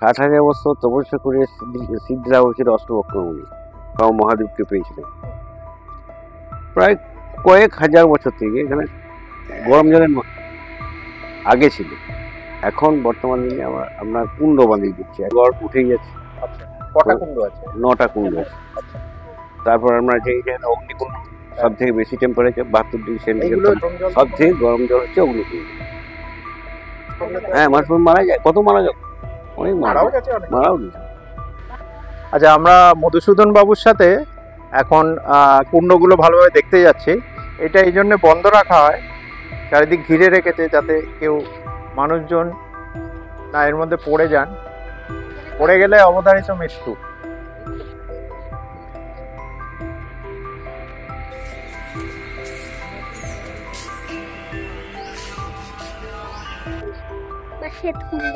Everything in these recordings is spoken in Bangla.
60,000 বছর তপস্যা করে সিদ্ধরা হয়েছিল অষ্টবক্রমণি বাবা মহাদেবকে পেয়েছিলেন। প্রায় কয়েক হাজার বছর থেকে এখানে গরম জলের আগে ছিল। এখন বর্তমান দিনে আমরা কুণ্ড বানিয়ে দিচ্ছি, গড় উঠেই যাচ্ছে। কটা কুণ্ড আছে? 9টা কুণ্ড আছে। তারপর আমরা যে অগ্নিকুণ্ড, সব থেকে বেশি টেম্পারেচার 72 ডিগ্রি সেন্টিগ্রেড, সব থেকে গরম জল হচ্ছে অগ্নিকুণ্ড। হ্যাঁ, মানুষ মারা যায়, কত মারা যায়, অনেক মারাও গেছে। আচ্ছা, আমরা মধুসূদন বাবুর সাথে এখন কুণ্ডগুলো ভালোভাবে দেখতে যাচ্ছি। এটা এই জন্য বন্ধ রাখা হয়, চারিদিক ঘিরে রেখেছে যাতে কেউ মানুষজন না এর মধ্যে পড়ে যান, পড়ে গেলে অবধারিত মৃত্যু।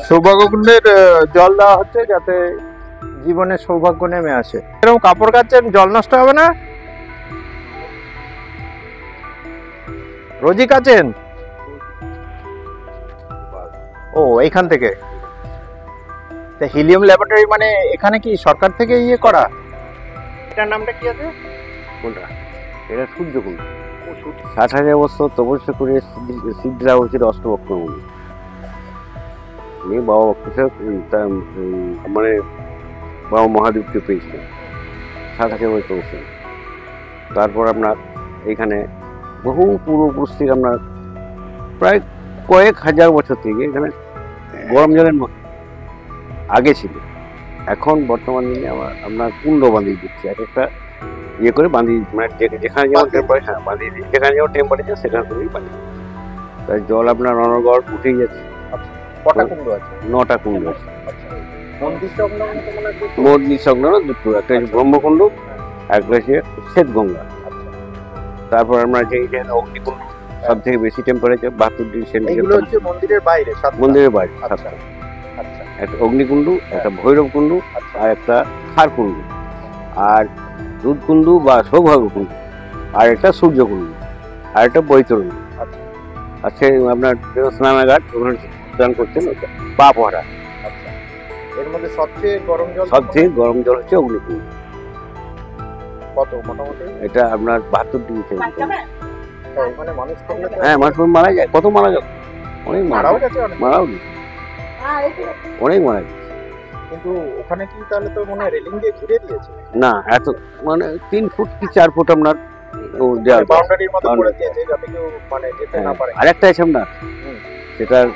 সৌভাগ্যকুণ্ডের জল দেওয়া হচ্ছে যাতে জীবনের সৌভাগ্য নেমে আসে। এরকম কাপড় কাচ্ছেন, জল নষ্ট হবে না? রোজই কাচেন? ও, এইখান থেকে হিলিয়াম ল্যাবরেটরি, মানে এখানে কি সরকার থেকে ইয়ে করা? এটার নামটা কি আছে? কোনটা? এটা সূর্যকুণ্ড। 60,000 বছর তপস্যা করে সিদ্ধরা হয়েছিল অষ্টবক্রমণি বাবা মানে বাবা মহাদেবকে পেয়েছিলেন 60,000 বছর তপস্যা। তারপর আপনার এখানে বহু পূর্বপুরুষ থেকে আপনার প্রায় কয়েক হাজার বছর থেকে এখানে গরম জলের আগে ছিল। এখন বর্তমান দিনে আমরা কুণ্ড বাঁধিয়ে দিচ্ছি, এক একটা ইয়ে করে বাঁধিয়ে, মানে যেখানে যেমন টেম্পারেচার বাঁধিয়ে দিই, যেখানে যেমন টেম্পারেচার সেখানে করেই বাঁধিয়ে। তাই জল আপনার অনর্গল উঠেই যাচ্ছে। কটা কুণ্ড আছে? 9টা কুণ্ড আছে। মন্দির সংলগ্ন দুটো, একটা হচ্ছে ব্রহ্মকুণ্ড, একটা হচ্ছে শ্বেতগঙ্গা। তারপর আমরা যে অগ্নিকুণ্ড, সব থেকে বেশি টেম্পারেচার 72 ডিগ্রি সেন্টিগ্রেড, মন্দিরের বাইরে। মন্দিরের বাইরে একটা অগ্নিকুণ্ড, একটা ভৈরব কুণ্ড, আর একটা খার কুণ্ড, আর দুধকুণ্ড বা সৌভাগ্যকুণ্ড, আর একটা সূর্যকুণ্ড, আর একটা বৈতরণী। আচ্ছা, আপনার স্নানাঘাট, ওখানে স্নান করছেন, ওটা পা পড়া। এর মধ্যে সবচেয়ে গরম জল হচ্ছে অগ্নিকুণ্ড। কত মোটামুটি? এটা আপনার 72 ডিগ্রি সেন্টিগ্রেড। হ্যাঁ, মানুষ মারা যায়, কত মারা যায়, অনেক মারাও গেছে, অনেক মারা গেছে। কিন্তু ওখানে কি তাহলে তো মনে হয় রেলিং দিয়ে ঘিরে দিয়েছে? না, এত মানে 3 ফুট কি 4 ফুট আপনার বাউন্ডারির মতো করে দিয়েছে যাতে কেউ মানে যেতে না পারে। আরেকটা আছে আপনার, সেটার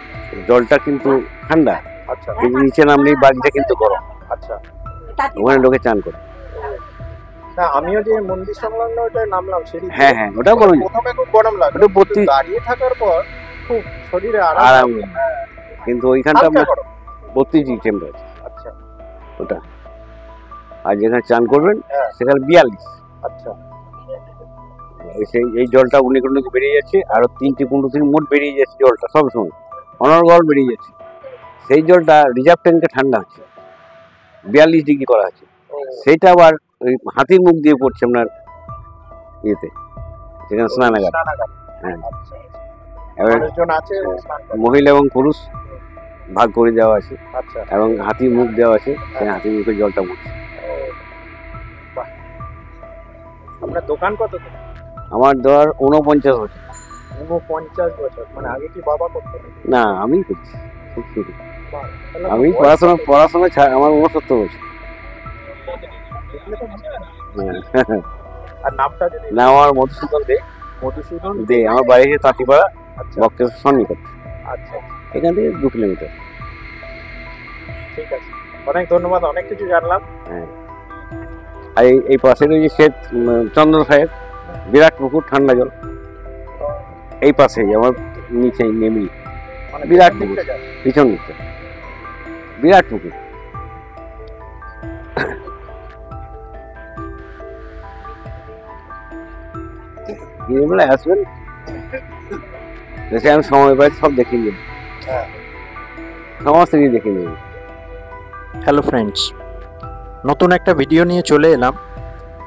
জলটা কিন্তু ঠান্ডা। আচ্ছা, কিন্তু নিচে নামলেই বাড়িটা কিন্তু গরম। আচ্ছা, ওখানে লোকে চান করে। না, আমিও যে মন্দির সংলগ্ন ওটা নামলাম সিঁড়ি। হ্যাঁ, ওটা গরম। প্রথমে খুব গরম লাগে, ওটা দাঁড়িয়ে থাকার পর খুব শরীরে আরাম। কিন্তু ওইখানটা আপনার 32 ডিগ্রি টেম্পারেচার। আচ্ছা, ওটা আর যেখানে চান করবেন সেখানে 42। আচ্ছা, এই জলটা অগ্নিকুণ্ড থেকে বেরিয়ে যাচ্ছে, আরো 3টে কুণ্ড থেকে মোট বেরিয়ে যাচ্ছে জলটা, সবসময় অনর্গল বেরিয়ে যাচ্ছে। সেই জলটা রিজার্ভ ট্যাঙ্কে ঠান্ডা হচ্ছে, 42 ডিগ্রি করা আছে। সেইটা আবার ওই হাতির মুখ দিয়ে পড়ছে আপনার ইয়েতে, যেখানে স্নানাগার। হ্যাঁ, মহিলা এবং পুরুষ ভাগ করে দেওয়া আছে, এবং হাতির মুখ দেওয়া আছে, সেই হাতির মুখে জলটা পড়ছে। আপনার দোকান কত? আমার ধর 49 বছর। 49 বছর, মানে আগে কি বাবা করতেন? না, আমি করছি। আমি পড়াশোনা আমার 69 বছর। আর নামটা যদি? না, আমার মধুসূদন দে। মধুসূদন দে, আমার বাড়ি হচ্ছে তাঁতিপাড়া, বক্রেশ্বর সন্নিকট। আচ্ছা, এখান থেকে 2 কিলোমিটার। ঠিক আছে, অনেক ধন্যবাদ, অনেক কিছু জানলাম। হ্যাঁ, আর এই পাশে রয়েছে শ্বেত চন্দ্র সাহেব, বিরাট পুকুর, ঠান্ডা জল। এই পাশেই আমার নিচে নেমে বিরাট পুকুর, পিছন দিকে বিরাট পুকুর। আসবেন, আমি সময় পাই সব দেখিয়ে নেব, সমস্ত কিছু দেখিয়ে নেব। হ্যালো ফ্রেন্ডস, নতুন একটা ভিডিও নিয়ে চলে এলাম।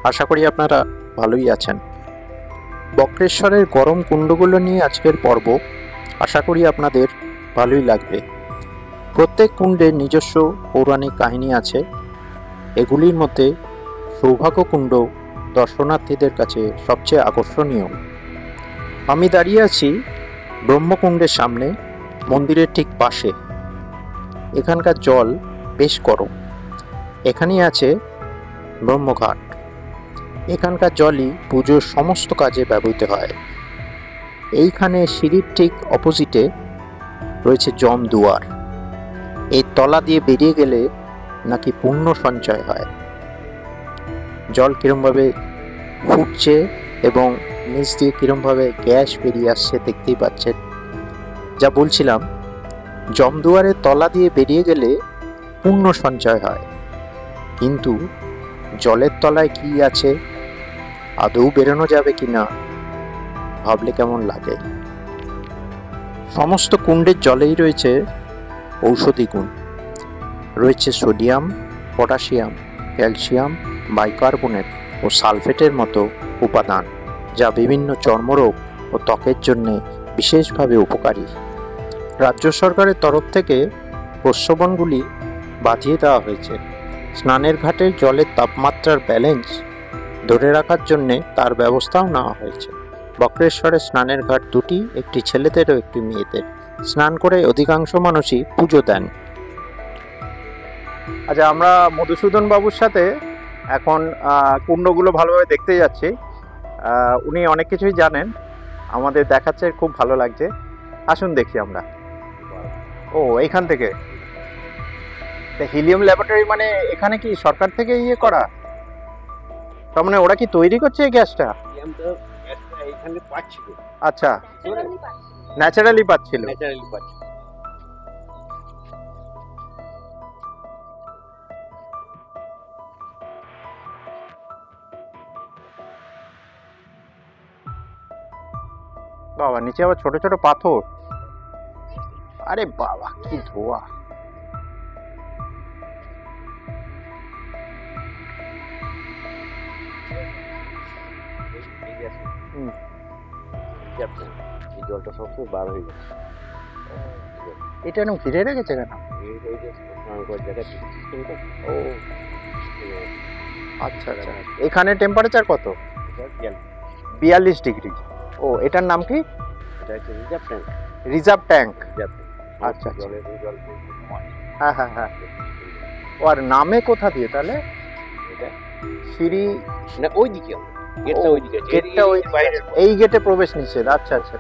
আশা করি আপনারা ভালোই আছেন। বক্রেশ্বরের গরম কুণ্ডগুলো নিয়ে আজকের পর্ব। আশা করি আপনাদের ভালোই লাগবে। প্রত্যেক কুণ্ডের নিজস্ব পৌরাণিক কাহিনী আছে। এগুলির মধ্যে সৌভাগ্যকুণ্ড দর্শনার্থীদের কাছে সবচেয়ে আকর্ষণীয়। আমি দাঁড়িয়ে আছি ব্রহ্মকুণ্ডের সামনে, মন্দিরের ঠিক পাশে। এখানকার জল বেশ গরম। এখানেই আছে ব্রহ্মঘাট। এখানকার জলই পুজোর সমস্ত কাজে ব্যবহৃত হয়। এইখানে সিঁড়ির ঠিক অপোজিটে রয়েছে জমদুয়ার। এই তলা দিয়ে বেরিয়ে গেলে নাকি পুণ্য সঞ্চয় হয়। জল কিরমভাবে ফুটছে এবং নিচ দিয়ে কিরমভাবে গ্যাস বেরিয়ে আসছে দেখতেই পাচ্ছেন। যা বলছিলাম, জমদুয়ারের তলা দিয়ে বেরিয়ে গেলে পুণ্য সঞ্চয় হয়, কিন্তু জলের তলায় কি আছে আদৌ বেরোনো যাবে কিনা ভাবলে কেমন লাগে। সমস্ত কুণ্ডের জলেই রয়েছে ঔষধি গুণ। রয়েছে সোডিয়াম, পটাশিয়াম, ক্যালসিয়াম, বাইকার্বনেট ও সালফেটের মতো উপাদান, যা বিভিন্ন চর্মরোগ ও ত্বকের জন্য বিশেষভাবে উপকারী। রাজ্য সরকারের তরফ থেকে প্রস্রবণগুলি বাঁধিয়ে দেওয়া হয়েছে। স্নানের ঘাটের জলের তাপমাত্রার ব্যালেন্স ধরে রাখার জন্যে তার ব্যবস্থাও নেওয়া হয়েছে। বক্রেশ্বরের স্নানের ঘাট দুটি, একটি ছেলেদের ও একটি মেয়েদের। স্নান করে অধিকাংশ মানুষই পুজো দেন। আচ্ছা, আমরা মধুসূদন বাবুর সাথে এখন কুণ্ডগুলো ভালোভাবে দেখতে যাচ্ছি। উনি অনেক কিছুই জানেন, আমাদের দেখাচ্ছে, খুব ভালো লাগছে। আসুন দেখি আমরা। ও, এইখান থেকে হিলিয়াম ল্যাবরেটরি, মানে এখানে কি সরকার থেকে ইয়ে করা? তার মানে ওরা কি তৈরি করছে এই গ্যাসটা? এখানে পাচ্ছিল। আচ্ছা, ন্যাচারালি পাচ্ছিল। বাবা, নিচে আবার ছোট ছোট পাথর। আরে বাবা, কি ধোয়া! এই জলটা সবসময় বার হয়ে যাচ্ছে। এটা এরকম ঘিরে রেখেছে কেন? ও আচ্ছা আচ্ছা। এখানে টেম্পারেচার কত? 42 ডিগ্রি। ও, এটার নাম কি? Reserve tank. আচ্ছা, হ্যাঁ হ্যাঁ হ্যাঁ। ও, আর নামে কোথা দিয়ে তাহলে? সিঁড়ি না, ওইদিকে গেটটা ওই এই গেটে প্রবেশ নিষেধ। আচ্ছা আচ্ছা।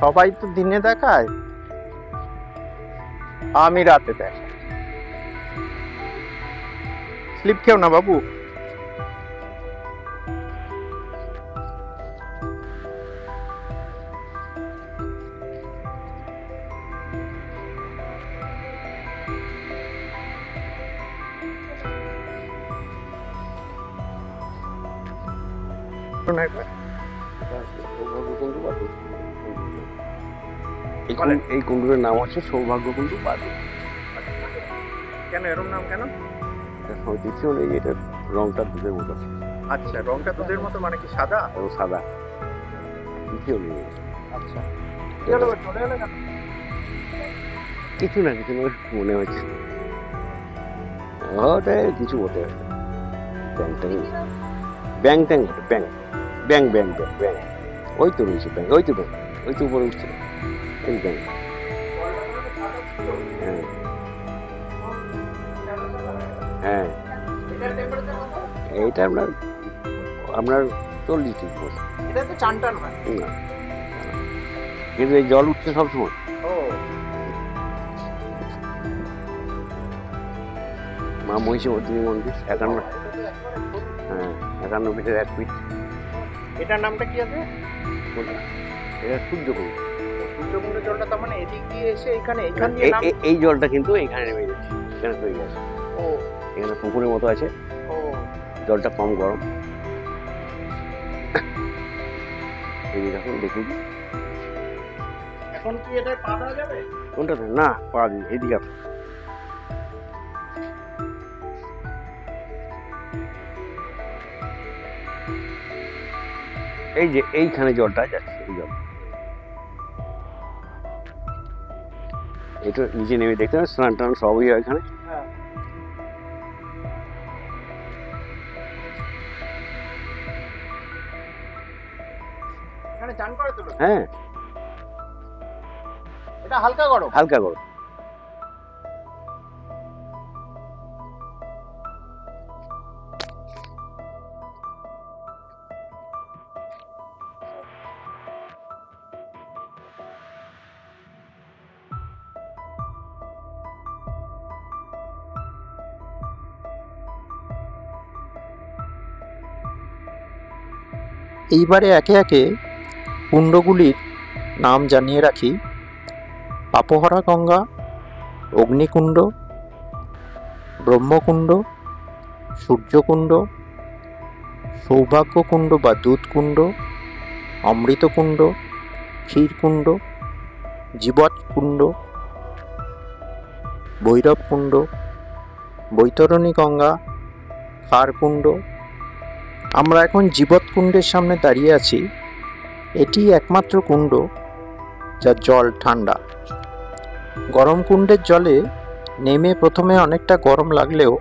সবাই তো দিনে দেখায়, আমি রাতে দেখাই। স্লিপ খেও না বাবু। এই কুণ্ডুরের নাম হচ্ছে সৌভাগ্যকুণ্ড বাদু। কেন এরকম নাম কেন? দ্বিতীয় নেই, এটার রংটা দুধের মতো। আচ্ছা, রংটা দুধের মতো মানে কি সাদা? ও সাদা, দ্বিতীয় নেই। আচ্ছা, কিছু না কিছু মনে হচ্ছে কিছু হতে হবে। ব্যাং ট্যাং ব্যাং ব্যাং ব্যাং ব্যাং ব্যাং ওই তো রয়েছে ব্যাং, ওই তো ব্যাং, ওই তো উপরে উঠছে এই ব্যাং। হ্যাঁ হ্যাঁ, এইটা আপনার 40 ডিগ্রি মতো। এটা তো চান টান হয় না, কিন্তু এই জল উঠছে সবসময়। ও, মা মহিষমর্দিনী মন্দির 51। হ্যাঁ, 51 ফিটের 1 ফিট। এটার নামটা কি আছে? এটা সূর্যকুণ্ড। সূর্যকুণ্ডের জলটা তার মানে এদিক দিয়ে এসে এইখান দিয়ে নাম। এই জলটা কিন্তু এখানে নেমে যাচ্ছে, এখানে তৈরি আছে। ও, এখানে পুকুরের মতো আছে। ও, জলটা কম গরম। এই দেখুন, দেখুন এখন কি এটা পা দেওয়া যাবে? কোনটাতে? না, পা দিই এদিকে আছে। এই যে এইখানে জলটা যাচ্ছে, এই জল এটা নিচে নেমে দেখতে হবে, স্নান টান সবই হয় এখানে। এখানে চান করে তো? হ্যাঁ, এটা হালকা গরম। হালকা গরম। এইবারে একে একে কুণ্ডগুলির নাম জানিয়ে রাখি। পাপহরা গঙ্গা, অগ্নিকুণ্ড, ব্রহ্মকুণ্ড, সূর্যকুণ্ড, সৌভাগ্যকুণ্ড বা দুধকুণ্ড, অমৃতকুণ্ড, ক্ষীরকুণ্ড, জীবৎকুণ্ড, ভৈরবকুণ্ড, বৈতরণী গঙ্গা, খারকুণ্ড। আমরা এখন জীবৎকুণ্ডের সামনে দাঁড়িয়ে আছি। এটি একমাত্র কুণ্ড যার জল ঠান্ডা। গরম কুণ্ডের জলে নেমে প্রথমে অনেকটা গরম লাগলেও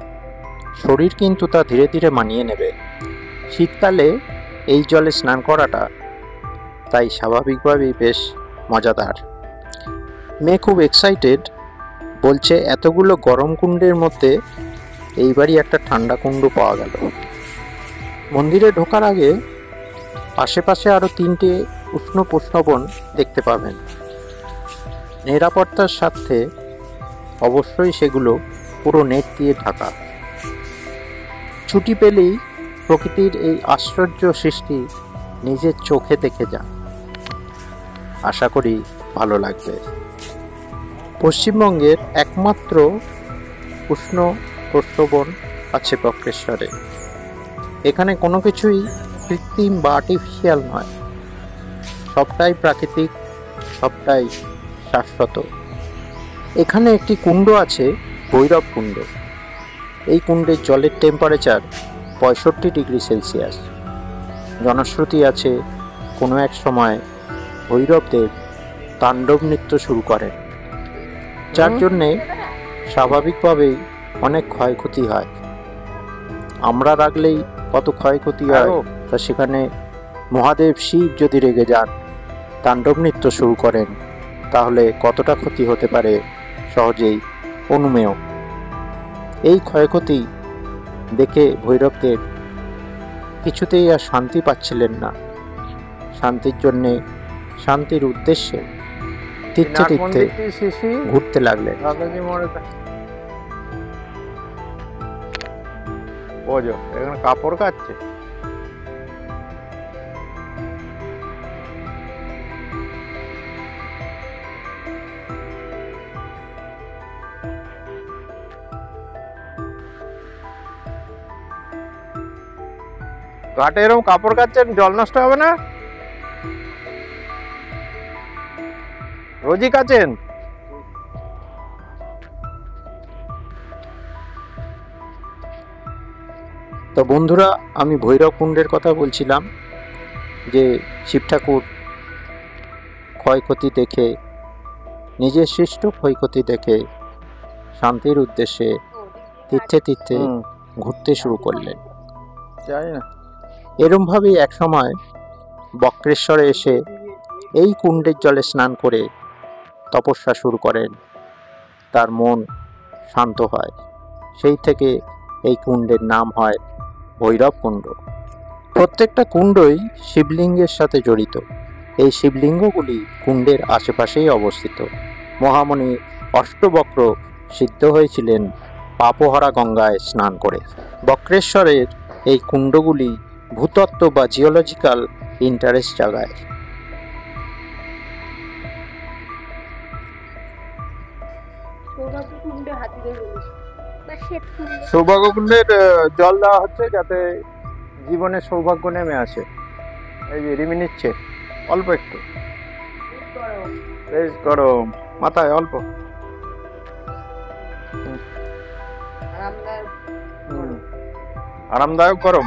শরীর কিন্তু তা ধীরে ধীরে মানিয়ে নেবে। শীতকালে এই জলে স্নান করাটা তাই স্বাভাবিকভাবেই বেশ মজাদার। মেয়ে খুব এক্সাইটেড, বলছে এতগুলো গরম কুণ্ডের মধ্যে এইবারই একটা ঠান্ডা কুণ্ড পাওয়া গেল। মন্দিরে ঢোকার আগে আশেপাশে আরও 3টে উষ্ণ প্রস্রবণ দেখতে পাবেন। নিরাপত্তার স্বার্থে অবশ্যই সেগুলো পুরো নেট দিয়ে ঢাকা। ছুটি পেলেই প্রকৃতির এই আশ্চর্য সৃষ্টি নিজের চোখে দেখে যান, আশা করি ভালো লাগবে। পশ্চিমবঙ্গের একমাত্র উষ্ণ প্রস্রবণ আছে বক্রেশ্বরে। এখানে কোনো কিছুই কৃত্রিম বা আর্টিফিশিয়াল নয়, সবটাই প্রাকৃতিক, সবটাই শাশ্বত। এখানে একটি কুণ্ড আছে, ভৈরব কুণ্ড। এই কুণ্ডের জলের টেম্পারেচার 65 ডিগ্রি সেলসিয়াস। জনশ্রুতি আছে কোনো এক সময় ভৈরবদেব তাণ্ডব নৃত্য শুরু করেন, যার জন্যে স্বাভাবিকভাবেই অনেক ক্ষয়ক্ষতি হয়। আমরা রাখলেই কত ক্ষয়ক্ষতি হয়, তা সেখানে মহাদেব শিব যদি রেগে যান, তাণ্ডব নৃত্য শুরু করেন, তাহলে কতটা ক্ষতি হতে পারে সহজেই অনুমেয়। এই ক্ষয়ক্ষতি দেখে ভৈরবদেব কিছুতেই আর শান্তি পাচ্ছিলেন না। শান্তির জন্যে, শান্তির উদ্দেশ্যে তীর্থে তীর্থে ঘুরতে লাগলেন। এখানে কাপড় কাচ্ছে। ঘাটে এরকম কাপড় কাচ্ছেন, জল নষ্ট হবে না? রোজই কাচেন? তো বন্ধুরা, আমি ভৈরব কুণ্ডের কথা বলছিলাম, যে শিব ঠাকুর ক্ষয়ক্ষতি দেখে, নিজের সৃষ্ট ক্ষয়ক্ষতি দেখে শান্তির উদ্দেশ্যে তীর্থে তীর্থে ঘুরতে শুরু করলেন। জানি না, এরমভাবেই একসময় বক্রেশ্বরে এসে এই কুণ্ডের জলে স্নান করে তপস্যা শুরু করেন। তার মন শান্ত হয়, সেই থেকে এই কুণ্ডের নাম হয় ভৈরব কুণ্ড। প্রত্যেকটা কুণ্ডই শিবলিঙ্গের সাথে জড়িত। এই শিবলিঙ্গগুলি কুণ্ডের আশেপাশেই অবস্থিত। মহামণি অষ্টবক্র সিদ্ধ হয়েছিলেন পাপহরা গঙ্গায় স্নান করে। বক্রেশ্বরের এই কুণ্ডগুলি ভূতত্ত্ব বা জিওলজিক্যাল ইন্টারেস্ট জাগায়। সৌভাগ্যকুণ্ডের জল দেওয়া হচ্ছে যাতে জীবনে সৌভাগ্য নেমে আসে। এই যে রিমি নিচ্ছে অল্প একটু, বেশ গরম, মাথায় অল্প। আরামদায়ক গরম।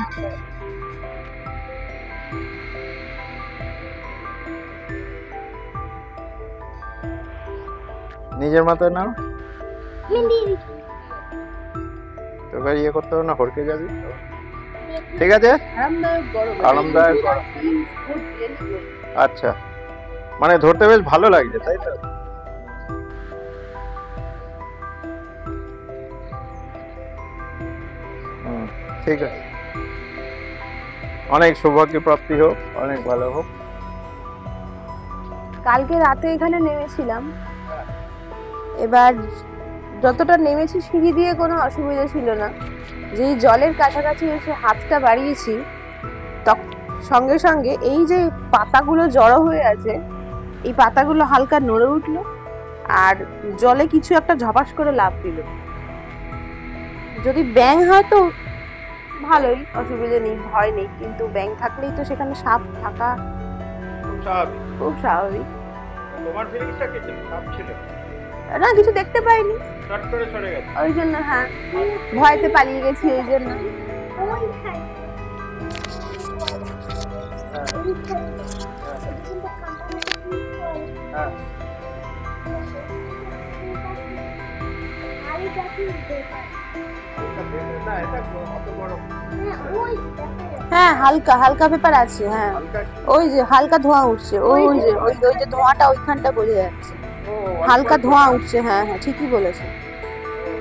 নিজের মাথায় নাও, তোকে ইয়ে করতে হবে না, হড়কে যাবি। ঠিক আছে, আরামদায়ক গরম। আচ্ছা, মানে ধরতে বেশ ভালো লাগছে তাই তো? ঠিক আছে, অনেক সৌভাগ্য প্রাপ্তি হোক, অনেক ভালো হোক। কালকে রাতে এখানে নেমেছিলাম, এবার যতটা নেমেছি সিঁড়ি দিয়ে কোনো অসুবিধা ছিল না। যেই জলের কাছাকাছি এসে হাতটা বাড়িয়েছি, সঙ্গে সঙ্গে এই যে পাতাগুলো জড়ো হয়ে আছে, এই পাতাগুলো হালকা নড়ে উঠলো আর জলে কিছু একটা ঝপাস করে লাফ দিল। যদি ব্যাঙ হয় তো ভালোই, অসুবিধা নেই, ভয় নেই, কিন্তু ব্যাঙ থাকলেই তো সেখানে সাপ থাকা খুব স্বাভাবিক। তোমার ফিলিংসটা কি ছিল? সাপ ছিল না, কিছু দেখতে পাইনি, চট করে সরে গেছে ওই জন্য। হ্যাঁ, ভয়তে পালিয়ে গেছি ওই জন্য। হ্যাঁ, হালকা হালকা ব্যাপার আছে। হ্যাঁ, ওই যে হালকা ধোঁয়া উঠছে, ওই যে ওই যে ধোঁয়াটা ওইখানটা বোঝা যাচ্ছে, হালকা ধোঁয়া উঠছে। হ্যাঁ হ্যাঁ, ঠিকই বলেছে,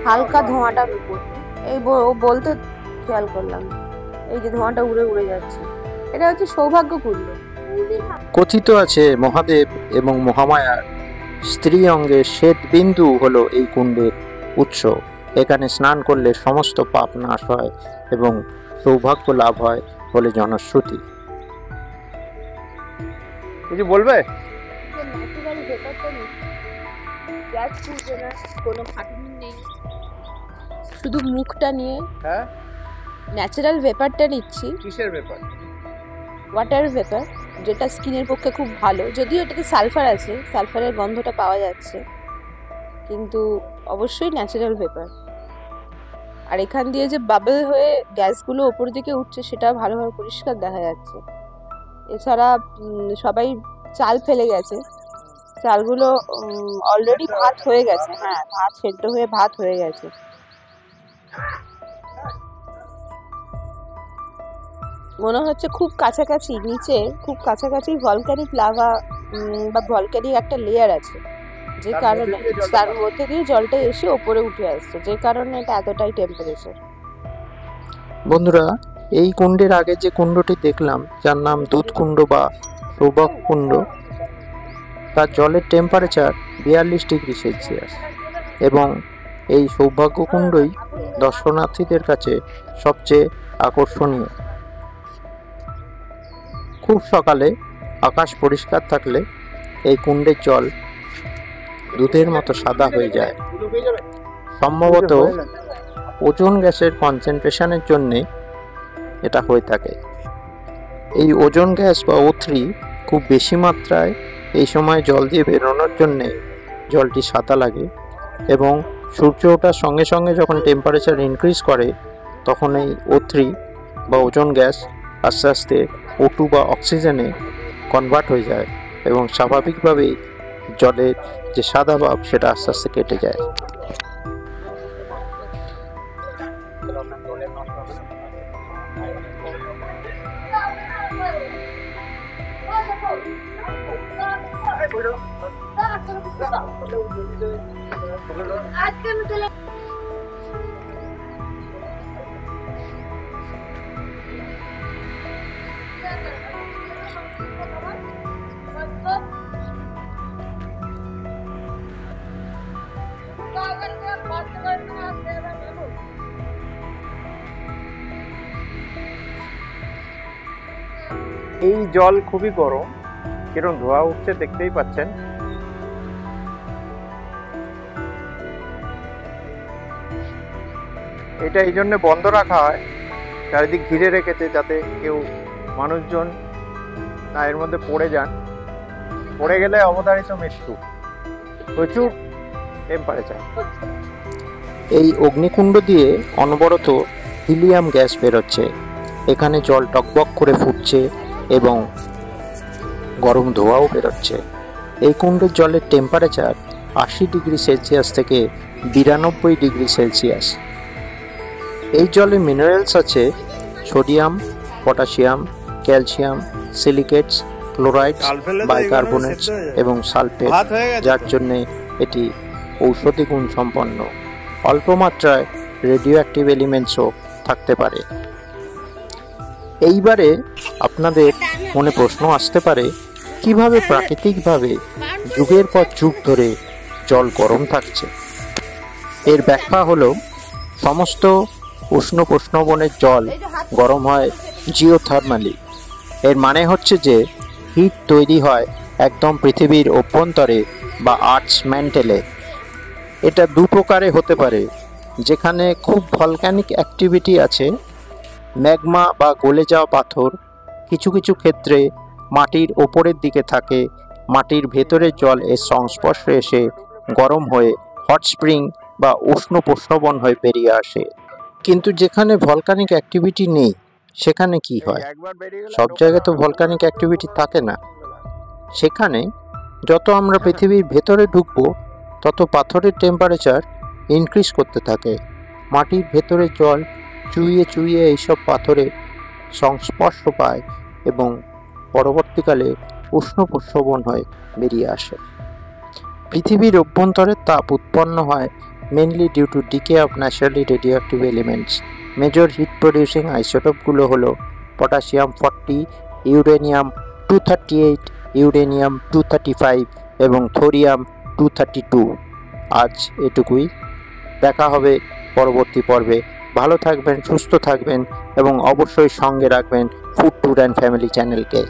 হালকা ধোঁয়াটা এই বলতে খেয়াল করলাম, এই যে ধোঁয়াটা উড়ে উড়ে যাচ্ছে, এটা হচ্ছে সৌভাগ্য কুণ্ড। কথিত আছে মহাদেব এবং মহামায়ার স্ত্রী অঙ্গের শ্বেত বিন্দু হলো এই কুণ্ডের উৎস। এখানে স্নান করলে সমস্ত পাপ নাশ হয় এবং সৌভাগ্য লাভ হয় বলে জনশ্রুতি। কিছু বলবে? কোনো খাটুনি নেই, শুধু মুখটা নিয়ে হ্যাঁ, ন্যাচারাল ভেপারটা নিচ্ছি। কিসের ব্যাপার? ওয়াটার ভেপার, যেটা স্কিনের পক্ষে খুব ভালো। যদিও এটাতে সালফার আছে, সালফারের গন্ধটা পাওয়া যাচ্ছে, কিন্তু অবশ্যই ন্যাচারাল ভেপার। আর এখান দিয়ে যে বাবল হয়ে গ্যাসগুলো ওপর দিকে উঠছে, সেটা ভালোভাবে পরিষ্কার দেখা যাচ্ছে। এছাড়া সবাই চাল ফেলে গেছে, চালগুলো অলরেডি ভাত হয়ে গেছে। হ্যাঁ, ভাত সেদ্ধ হয়ে ভাত হয়ে গেছে। মনে হচ্ছে খুব কাছাকাছি, নিচে খুব কাছাকাছি ভলক্যানিক লাভা বা ভলক্যানিক একটা লেয়ার আছে, যে কারণে তার মধ্যে দিয়ে জলটা এসে ওপরে উঠে আসছে, যে কারণে এটা এতটাই টেম্পারেচার। বন্ধুরা, এই কুণ্ডের আগে যে কুণ্ডটি দেখলাম, যার নাম দুধ কুণ্ড বা সৌভাগ্য কুণ্ড, তার জলের টেম্পারেচার 42 ডিগ্রি সেলসিয়াস, এবং এই সৌভাগ্য কুণ্ডই দর্শনার্থীদের কাছে সবচেয়ে আকর্ষণীয়। খুব সকালে আকাশ পরিষ্কার থাকলে এই কুণ্ডের জল দুধের মতো সাদা হয়ে যায়। সম্ভবত ওজোন গ্যাসের কনসেন্ট্রেশনের জন্যে এটা হয়ে থাকে। এই ওজোন গ্যাস বা O3 খুব বেশি মাত্রায় এই সময় জল দিয়ে বেরোনোর জন্যে জলটি সাদা লাগে, এবং সূর্য ওঠার সঙ্গে সঙ্গে যখন টেম্পারেচার ইনক্রিজ করে, তখন এই O3 বা ওজোন গ্যাস আস্তে আস্তে O2 বা অক্সিজেনে কনভার্ট হয়ে যায়, এবং স্বাভাবিকভাবেই জলের যে সাদা ভাব সেটা আস্তে আস্তে কেটে যায়। এই জল খুবই গরম, কিরকম ধোয়া উঠছে দেখতেই পাচ্ছেন। এটা এই জন্য বন্ধ রাখা হয়, চারিদিক ঘিরে রেখেছে যাতে কেউ মানুষজন না এর মধ্যে পড়ে যান, পড়ে গেলে অবধারিত মৃত্যু, প্রচুর টেম্পারেচার। এই অগ্নিকুণ্ড দিয়ে অনবরত হিলিয়াম গ্যাস বেরোচ্ছে, এখানে জল টকবক করে ফুটছে এবং গরম ধোঁয়াও বেরোচ্ছে। এই কুণ্ডের জলের টেম্পারেচার 80°C থেকে 92°C। এই জলে মিনারেলস আছে সোডিয়াম, পটাশিয়াম, ক্যালসিয়াম, সিলিকেটস, ক্লোরাইডস, বাইকার্বনেটস এবং সালফেট, যার জন্য এটি ঔষধি গুণ সম্পন্ন। অল্প মাত্রায় রেডিও অ্যাক্টিভ এলিমেন্টসও থাকতে পারে। এইবারে আপনাদের মনে প্রশ্ন আসতে পারে, কিভাবে প্রাকৃতিকভাবে যুগের পর যুগ ধরে জল গরম থাকছে? এর ব্যাখ্যা হলো, সমস্ত উষ্ণ প্রশ্নবনের জল গরম হয় জিওথার্মালি। এর মানে হচ্ছে যে হিট তৈরি হয় একদম পৃথিবীর অভ্যন্তরে বা আর্থস ম্যান্টেলে। এটা দু প্রকারে হতে পারে, যেখানে খুব ভলক্যানিক অ্যাক্টিভিটি আছে, ম্যাগমা বা গলে যাওয়া পাথর কিছু কিছু ক্ষেত্রে মাটির ওপরের দিকে থাকে, মাটির ভেতরের জল এর সংস্পর্শে এসে গরম হয়ে হট স্প্রিং বা উষ্ণ প্রশ্নবন হয়ে বেরিয়ে আসে। কিন্তু যেখানে ভলকানিক অ্যাক্টিভিটি নেই সেখানে কি হয়? সব জায়গায় তো ভলকানিক অ্যাক্টিভিটি থাকে না। সেখানে যত আমরা পৃথিবীর ভেতরে ঢুকবো তত পাথরের টেম্পারেচার ইনক্রিজ করতে থাকে। মাটির ভেতরের জল চুইয়ে চুইয়ে এইসব পাথরের সংস্পর্শ পায় এবং পরবর্তীকালে উষ্ণ প্রশ্নবন হয়ে বেরিয়ে আসে। পৃথিবীর অভ্যন্তরে তাপ উৎপন্ন হয় mainly due to decay of naturally radioactive elements. Major heat producing আইসোটোপগুলো হলো পটাশিয়াম 40, ইউরেনিয়াম 238, ইউরেনিয়াম 235 এবং থোরিয়াম 232। আজ এটুকুই, দেখা হবে পরবর্তী পর্বে। ভালো থাকবেন, সুস্থ থাকবেন এবং অবশ্যই সঙ্গে রাখবেন ফুড ট্যুর অ্যান্ড ফ্যামিলি চ্যানেলকে।